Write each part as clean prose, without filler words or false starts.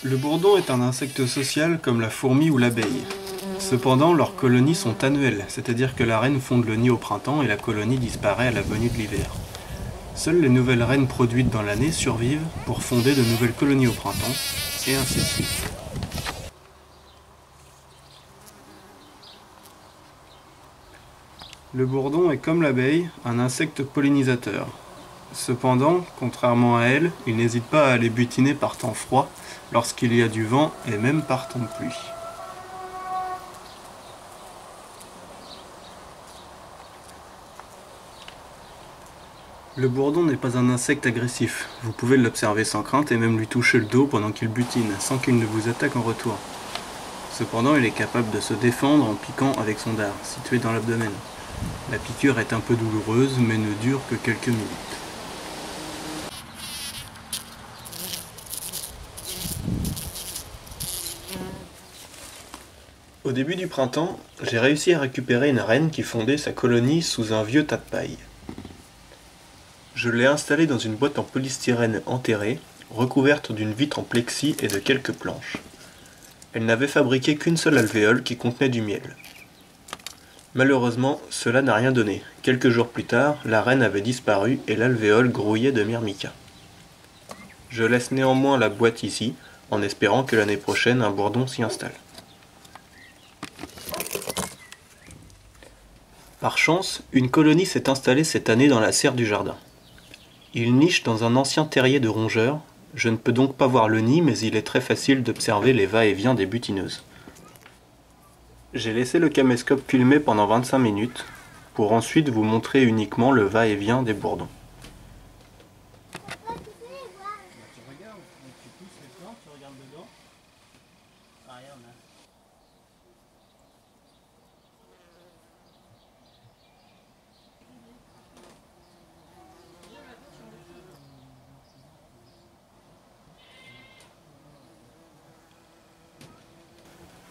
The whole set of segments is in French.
Le bourdon est un insecte social comme la fourmi ou l'abeille. Cependant, leurs colonies sont annuelles, c'est-à-dire que la reine fonde le nid au printemps et la colonie disparaît à la venue de l'hiver. Seules les nouvelles reines produites dans l'année survivent pour fonder de nouvelles colonies au printemps, et ainsi de suite. Le bourdon est comme l'abeille, un insecte pollinisateur. Cependant, contrairement à elle, il n'hésite pas à aller butiner par temps froid, lorsqu'il y a du vent et même par temps de pluie. Le bourdon n'est pas un insecte agressif. Vous pouvez l'observer sans crainte et même lui toucher le dos pendant qu'il butine, sans qu'il ne vous attaque en retour. Cependant, il est capable de se défendre en piquant avec son dard, situé dans l'abdomen. La piqûre est un peu douloureuse, mais ne dure que quelques minutes. Au début du printemps, j'ai réussi à récupérer une reine qui fondait sa colonie sous un vieux tas de paille. Je l'ai installée dans une boîte en polystyrène enterrée, recouverte d'une vitre en plexi et de quelques planches. Elle n'avait fabriqué qu'une seule alvéole qui contenait du miel. Malheureusement, cela n'a rien donné. Quelques jours plus tard, la reine avait disparu et l'alvéole grouillait de myrmica. Je laisse néanmoins la boîte ici, en espérant que l'année prochaine un bourdon s'y installe. Par chance, une colonie s'est installée cette année dans la serre du jardin. Il niche dans un ancien terrier de rongeurs. Je ne peux donc pas voir le nid, mais il est très facile d'observer les va-et-vient des butineuses. J'ai laissé le caméscope filmer pendant 25 minutes, pour ensuite vous montrer uniquement le va-et-vient des bourdons. Tu regardes, tu pousses les plantes, tu regardes dedans. Ah, regarde là.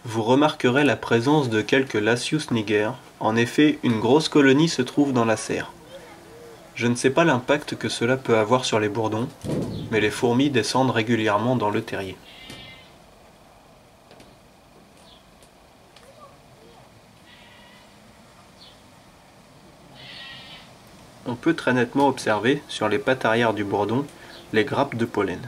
Vous remarquerez la présence de quelques Lasius niger. En effet, une grosse colonie se trouve dans la serre. Je ne sais pas l'impact que cela peut avoir sur les bourdons, mais les fourmis descendent régulièrement dans le terrier. On peut très nettement observer, sur les pattes arrière du bourdon, les grappes de pollen.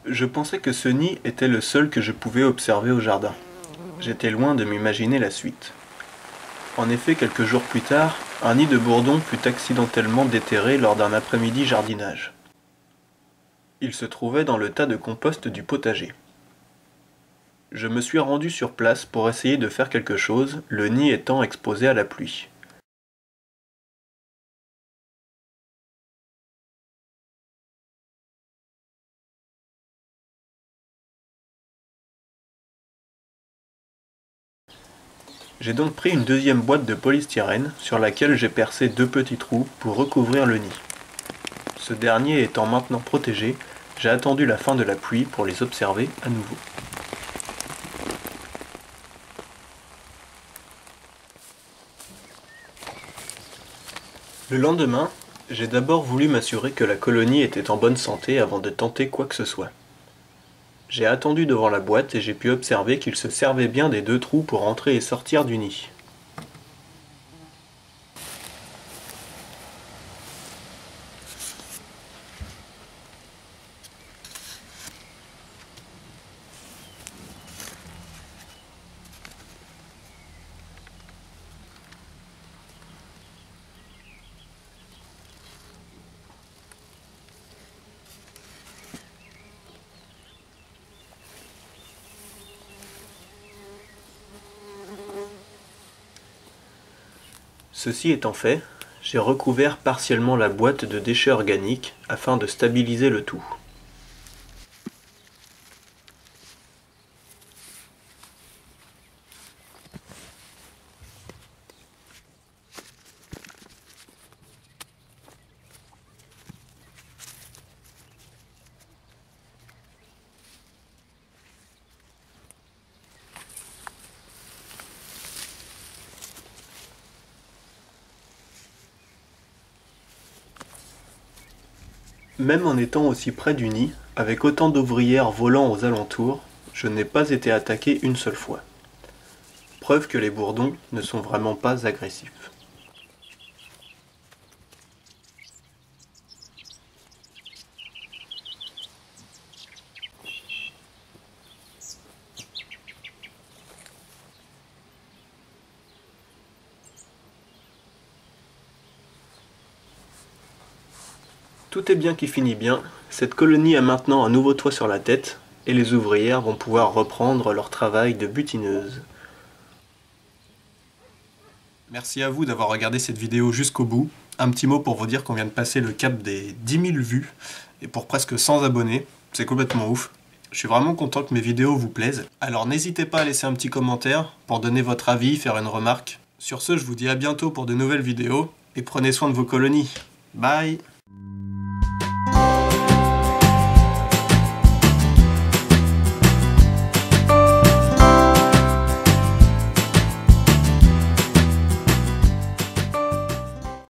Je pensais que ce nid était le seul que je pouvais observer au jardin. J'étais loin de m'imaginer la suite. En effet, quelques jours plus tard, un nid de bourdon fut accidentellement déterré lors d'un après-midi jardinage. Il se trouvait dans le tas de compost du potager. Je me suis rendu sur place pour essayer de faire quelque chose, le nid étant exposé à la pluie. J'ai donc pris une deuxième boîte de polystyrène sur laquelle j'ai percé 2 petits trous pour recouvrir le nid. Ce dernier étant maintenant protégé, j'ai attendu la fin de la pluie pour les observer à nouveau. Le lendemain, j'ai d'abord voulu m'assurer que la colonie était en bonne santé avant de tenter quoi que ce soit. J'ai attendu devant la boîte et j'ai pu observer qu'il se servait bien des 2 trous pour entrer et sortir du nid. Ceci étant fait, j'ai recouvert partiellement la boîte de déchets organiques afin de stabiliser le tout. Même en étant aussi près du nid, avec autant d'ouvrières volant aux alentours, je n'ai pas été attaqué une seule fois. Preuve que les bourdons ne sont vraiment pas agressifs. Tout est bien qui finit bien, cette colonie a maintenant un nouveau toit sur la tête, et les ouvrières vont pouvoir reprendre leur travail de butineuse. Merci à vous d'avoir regardé cette vidéo jusqu'au bout. Un petit mot pour vous dire qu'on vient de passer le cap des 10 000 vues, et pour presque 100 abonnés, c'est complètement ouf. Je suis vraiment content que mes vidéos vous plaisent. Alors n'hésitez pas à laisser un petit commentaire pour donner votre avis, faire une remarque. Sur ce, je vous dis à bientôt pour de nouvelles vidéos, et prenez soin de vos colonies. Bye!